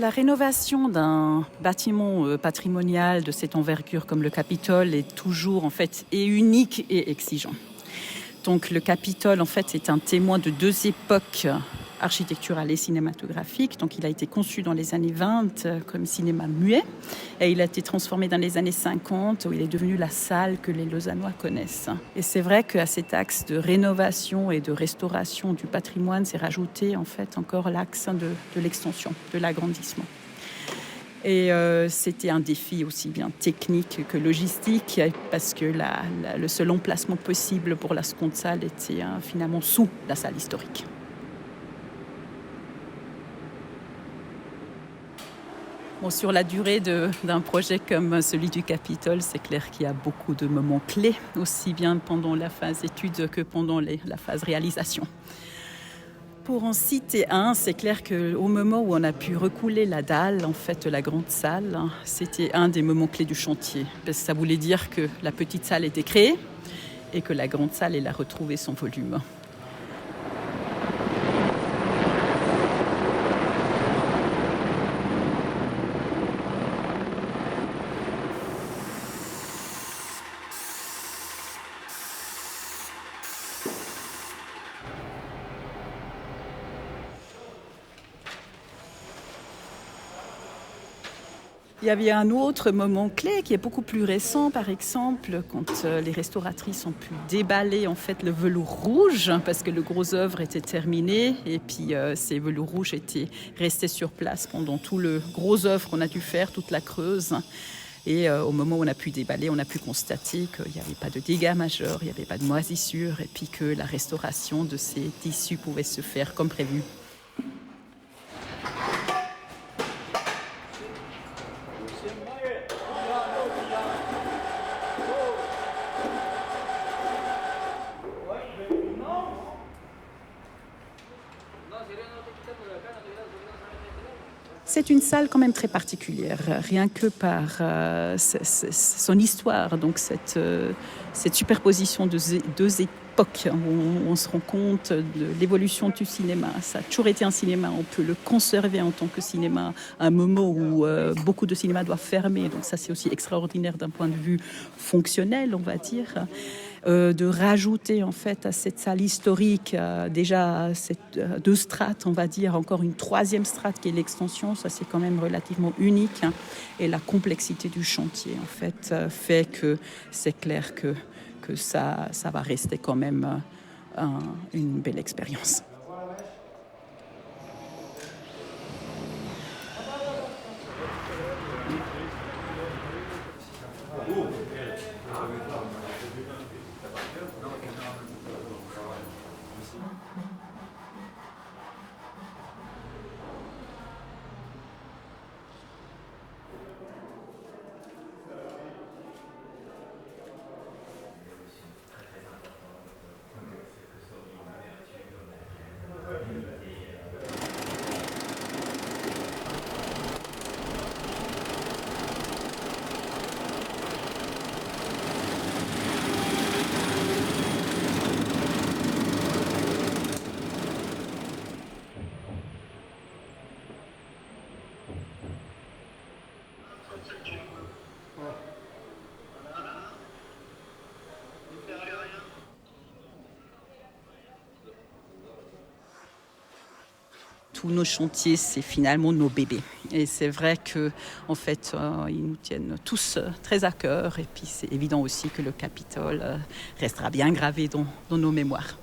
La rénovation d'un bâtiment patrimonial de cette envergure comme le Capitole est toujours est unique et exigeant. Donc le Capitole est un témoin de deux époques architecturales et cinématographiques. Donc il a été conçu dans les années 20 comme cinéma muet et il a été transformé dans les années 50 où il est devenu la salle que les Lausannois connaissent. Et c'est vrai qu'à cet axe de rénovation et de restauration du patrimoine s'est rajouté encore l'axe de l'extension, de l'agrandissement. Et c'était un défi aussi bien technique que logistique parce que le seul emplacement possible pour la seconde salle était finalement sous la salle historique. Bon, sur la durée d'un projet comme celui du Capitole, c'est clair qu'il y a beaucoup de moments clés, aussi bien pendant la phase étude que pendant la phase réalisation. Pour en citer un, c'est clair qu'au moment où on a pu recouler la dalle, la grande salle, c'était un des moments clés du chantier. Parce que ça voulait dire que la petite salle était créée et que la grande salle, elle a retrouvé son volume. Il y avait un autre moment clé qui est beaucoup plus récent, par exemple, quand les restauratrices ont pu déballer le velours rouge parce que le gros œuvre était terminé et puis ces velours rouges étaient restés sur place pendant tout le gros œuvre qu'on a dû faire, toute la Creuse. Et au moment où on a pu déballer, on a pu constater qu'il n'y avait pas de dégâts majeurs, il n'y avait pas de moisissures et puis que la restauration de ces tissus pouvait se faire comme prévu. C'est une salle quand même très particulière, rien que par son histoire, donc cette superposition de deux époques où on se rend compte de l'évolution du cinéma. Ça a toujours été un cinéma, on peut le conserver en tant que cinéma à un moment où beaucoup de cinémas doivent fermer, donc ça c'est aussi extraordinaire d'un point de vue fonctionnel, on va dire. De rajouter à cette salle historique déjà deux strates, on va dire, encore une troisième strate qui est l'extension, ça c'est quand même relativement unique. Et la complexité du chantier fait que c'est clair que ça va rester quand même une belle expérience. Tous nos chantiers, c'est finalement nos bébés. Et c'est vrai que, ils nous tiennent tous très à cœur. Et puis, c'est évident aussi que le Capitole restera bien gravé dans nos mémoires.